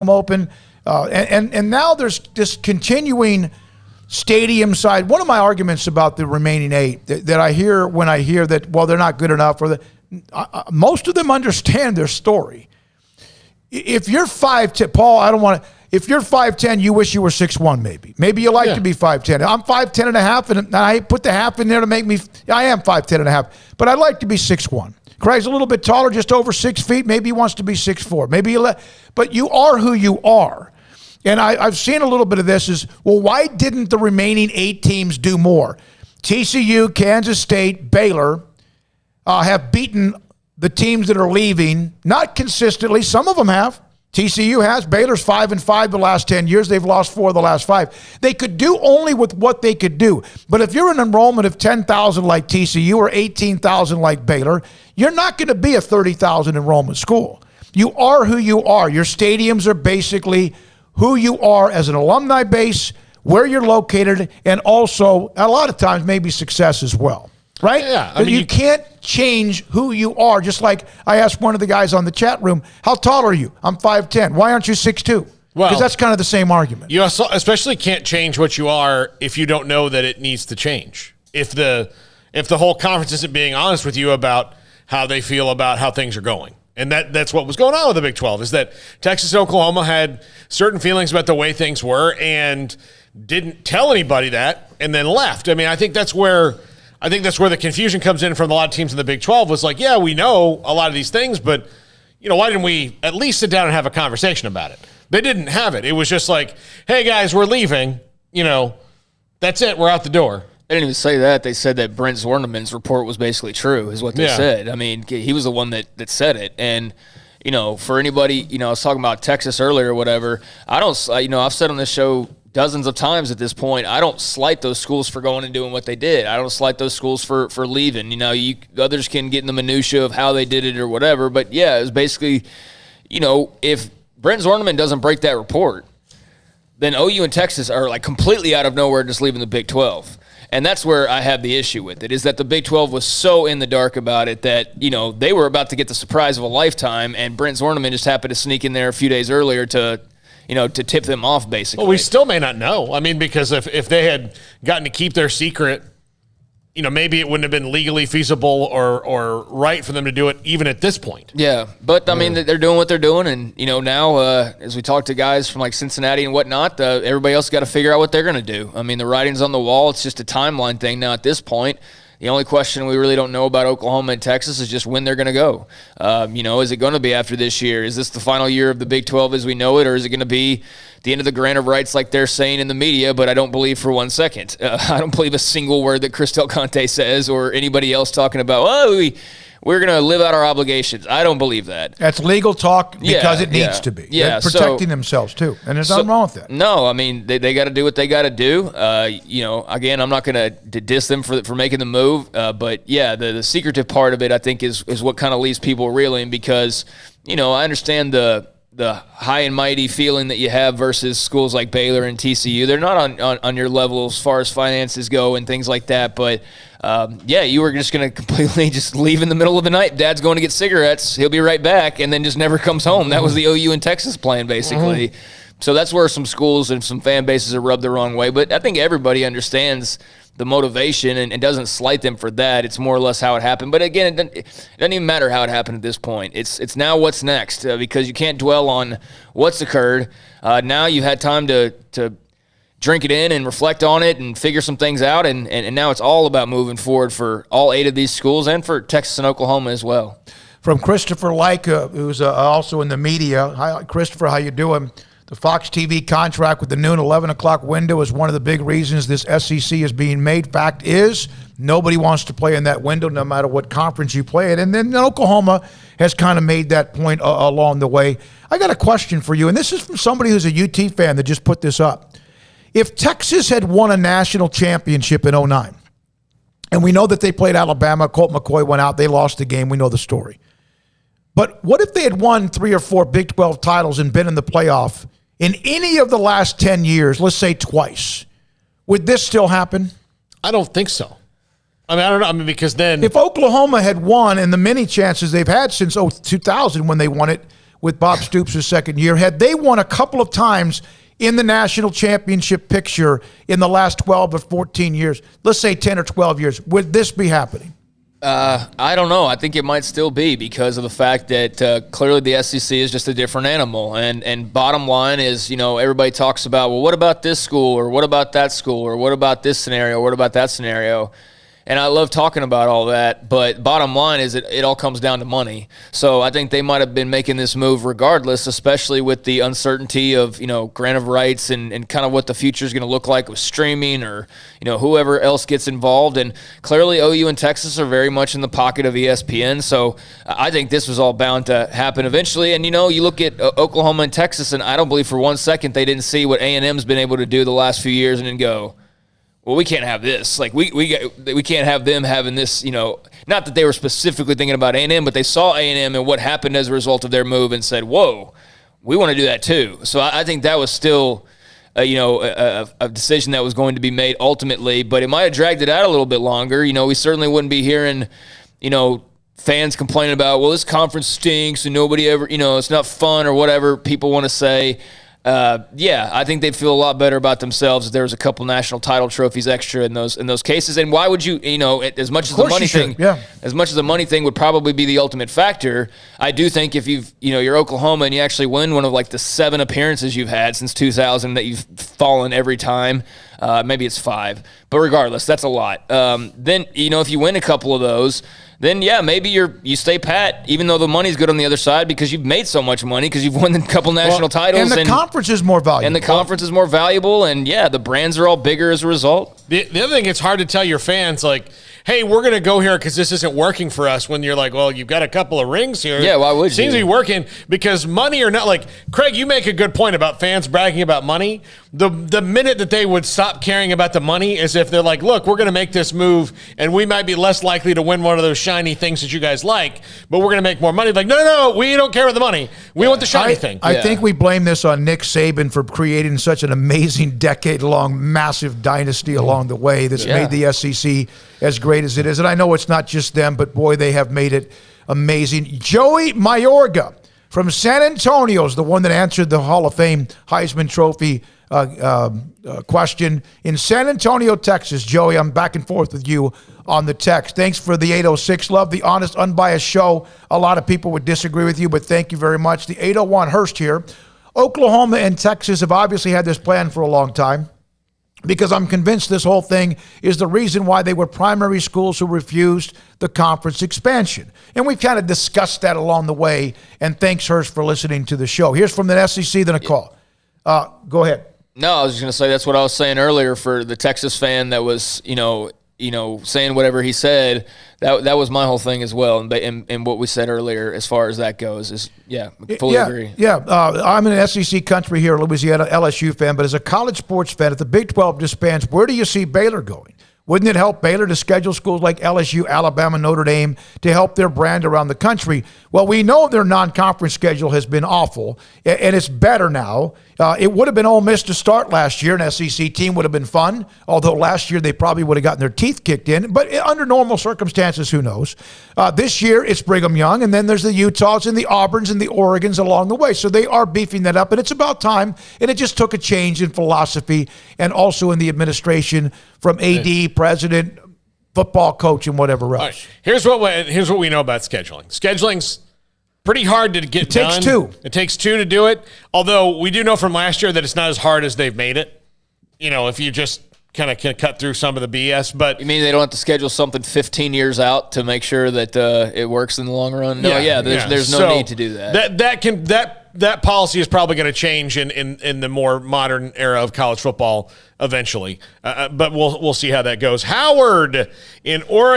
open. And now there's this continuing stadium side. One of my arguments about the remaining 8 that I hear when I hear that, well, they're not good enough, or most of them understand their story. If you're 5'10", Paul, if you're 5'10", you wish you were 6'1", maybe. Maybe you like to be 5'10". I'm 5'10 and a half, and I put the half in there to make me, I am 5'10 and a half, but I'd like to be 6'1". Craig's a little bit taller, just over 6 feet. Maybe he wants to be 6'4". Maybe but you are who you are. And I've seen a little bit of this is, well, why didn't the remaining 8 teams do more? TCU, Kansas State, Baylor have beaten the teams that are leaving, not consistently. Some of them have. TCU has. Baylor's 5-5 the last 10 years. They've lost 4 of the last 5. They could do only with what they could do. But if you're an enrollment of 10,000 like TCU or 18,000 like Baylor, you're not going to be a 30,000 enrollment school. You are who you are. Your stadiums are basically who you are as an alumni base, where you're located, and also a lot of times maybe success as well. Right? Yeah. I mean, you can't change who you are. Just like I asked one of the guys on the chat room, how tall are you? I'm 5'10". Why aren't you 6'2"? Because that's kind of the same argument. You especially can't change what you are if you don't know that it needs to change. If the whole conference isn't being honest with you about how they feel about how things are going. And that's what was going on with the Big 12, is that Texas and Oklahoma had certain feelings about the way things were and didn't tell anybody that and then left. I mean, I think that's where the confusion comes in from a lot of teams in the Big 12 was like, yeah, we know a lot of these things, but, why didn't we at least sit down and have a conversation about it? They didn't have it. It was just like, hey, guys, we're leaving. That's it. We're out the door. They didn't even say that. They said that Brent Zorneman's report was basically true, is what they said. I mean, he was the one that said it. And, for anybody, I was talking about Texas earlier or whatever. I've said on this show dozens of times at this point, I don't slight those schools for going and doing what they did. I don't slight those schools for leaving. Others can get in the minutia of how they did it or whatever. But, yeah, it was basically, if Brent Zorneman doesn't break that report, then OU and Texas are like completely out of nowhere just leaving the Big 12. And that's where I have the issue with it, is that the Big 12 was so in the dark about it that, they were about to get the surprise of a lifetime, and Brent Zorneman just happened to sneak in there a few days earlier to tip them off, basically. Well, we still may not know. I mean, because if they had gotten to keep their secret, maybe it wouldn't have been legally feasible or right for them to do it even at this point. Yeah, but, I mean, they're doing what they're doing, and, now as we talk to guys from, like, Cincinnati and whatnot, everybody else got to figure out what they're going to do. I mean, the writing's on the wall. It's just a timeline thing now at this point. The only question we really don't know about Oklahoma and Texas is just when they're going to go. Is it going to be after this year? Is this the final year of the Big 12 as we know it, or is it going to be the end of the grant of rights like they're saying in the media, but I don't believe for 1 second. I don't believe a single word that Chris Del Conte says or anybody else talking about, we're going to live out our obligations. I don't believe that. That's legal talk because it needs to be. Yeah, they're protecting themselves too, and there's nothing wrong with that. No, I mean, they got to do what they got to do. Again, I'm not going to diss them for making the move, but yeah, the secretive part of it, I think, is what kind of leaves people reeling because, I understand the high and mighty feeling that you have versus schools like Baylor and TCU. They're not on your level as far as finances go and things like that, but you were just going to completely just leave in the middle of the night. Dad's going to get cigarettes. He'll be right back, and then just never comes home. That was the OU and Texas plan, basically. So that's where some schools and some fan bases are rubbed the wrong way. But I think everybody understands the motivation and doesn't slight them for that. It's more or less how it happened. But again, it doesn't even matter how it happened at this point. It's now what's next because you can't dwell on what's occurred. Now you've had time to drink it in and reflect on it and figure some things out. And now it's all about moving forward for all 8 of these schools and for Texas and Oklahoma as well. From Christopher Like, who's also in the media. Hi, Christopher, how you doing? The Fox TV contract with the noon 11 o'clock window is one of the big reasons this SEC is being made. Fact is, nobody wants to play in that window no matter what conference you play in. And then Oklahoma has kind of made that point along the way. I got a question for you, and this is from somebody who's a UT fan that just put this up. If Texas had won a national championship in 2009, and we know that they played Alabama, Colt McCoy went out, they lost the game, we know the story. But what if they had won 3 or 4 Big 12 titles and been in the playoff in any of the last 10 years, let's say twice? Would this still happen? I don't think so. I don't know. Because then... If Oklahoma had won, and the many chances they've had since 2000 when they won it, with Bob Stoops' second year. Had they won a couple of times in the national championship picture in the last 12 or 14 years, let's say 10 or 12 years, would this be happening? I don't know. I think it might still be because of the fact that clearly the SEC is just a different animal. And bottom line is, everybody talks about, well, what about this school or what about that school or what about this scenario, what about that scenario? And I love talking about all that, but bottom line is it all comes down to money. So I think they might have been making this move regardless, especially with the uncertainty of, grant of rights and kind of what the future is going to look like with streaming or, whoever else gets involved. And clearly OU and Texas are very much in the pocket of ESPN. So I think this was all bound to happen eventually. And, you look at Oklahoma and Texas, and I don't believe for 1 second they didn't see what A&M's been able to do the last few years and then go, well, we can't have this. Like we can't have them having this. Not that they were specifically thinking about A&M, but they saw A&M and what happened as a result of their move and said, "Whoa, we want to do that too." So I think that was still, a decision that was going to be made ultimately. But it might have dragged it out a little bit longer. We certainly wouldn't be hearing, fans complaining about, well, this conference stinks and nobody ever, it's not fun or whatever people want to say. I think they'd feel a lot better about themselves if there was a couple national title trophies extra in those cases. And why would you, as much as the money thing, as much as the money thing would probably be the ultimate factor, I do think if you're Oklahoma and you actually win one of like the 7 appearances you've had since 2000 that you've fallen every time, maybe it's 5, but regardless, that's a lot. Then, if you win a couple of those, then maybe you stay pat, even though the money's good on the other side because you've made so much money because you've won a couple national titles. And the conference is more valuable. And the conference is more valuable, and the brands are all bigger as a result. The other thing, it's hard to tell your fans, like, hey, we're going to go here because this isn't working for us when you're like, well, you've got a couple of rings here. Yeah, why would you? Seems to be working because money or not. Like, Craig, you make a good point about fans bragging about money. The minute that they would stop caring about the money is if they're like, look, we're going to make this move and we might be less likely to win one of those shiny things that you guys like, but we're going to make more money. Like, no, we don't care about the money. We want the shiny thing. I think we blame this on Nick Saban for creating such an amazing decade-long massive dynasty along the way that's made the SEC as great as it is. And I know it's not just them, but boy, they have made it amazing. Joey Mayorga from San Antonio is the one that answered the Hall of Fame Heisman Trophy question. In San Antonio, Texas, Joey, I'm back and forth with you on the text. Thanks for the 806. Love the honest, unbiased show. A lot of people would disagree with you, but thank you very much. The 801 Hurst here. Oklahoma and Texas have obviously had this plan for a long time, because I'm convinced this whole thing is the reason why they were primary schools who refused the conference expansion. And we've kind of discussed that along the way, and thanks, Hurst, for listening to the show. Here's from the SEC, then a call. Go ahead. No, I was just going to say that's what I was saying earlier for the Texas fan that was, saying whatever he said. That was my whole thing as well, and what we said earlier as far as that goes is, fully agree. Yeah, I'm in an SEC country here, Louisiana, LSU fan, but as a college sports fan, if the Big 12 disbands, where do you see Baylor going? Wouldn't it help Baylor to schedule schools like LSU, Alabama, Notre Dame to help their brand around the country? Well, we know their non-conference schedule has been awful, and it's better now. It would have been Ole Miss to start last year. An SEC team would have been fun, although last year they probably would have gotten their teeth kicked in. But under normal circumstances, who knows? This year it's Brigham Young, and then there's the Utahs and the Auburns and the Oregons along the way. So they are beefing that up, and it's about time. And it just took a change in philosophy and also in the administration from AD, president, football coach, and whatever else. Right. Here's what we know about scheduling. Scheduling's pretty hard to get done. It takes two to do it. Although we do know from last year that it's not as hard as they've made it. If you just kind of can cut through some of the BS. But you mean they don't have to schedule something 15 years out to make sure that it works in the long run? No, there's no need to do that. That policy is probably going to change in the more modern era of college football eventually. But we'll see how that goes. Howard in Oregon.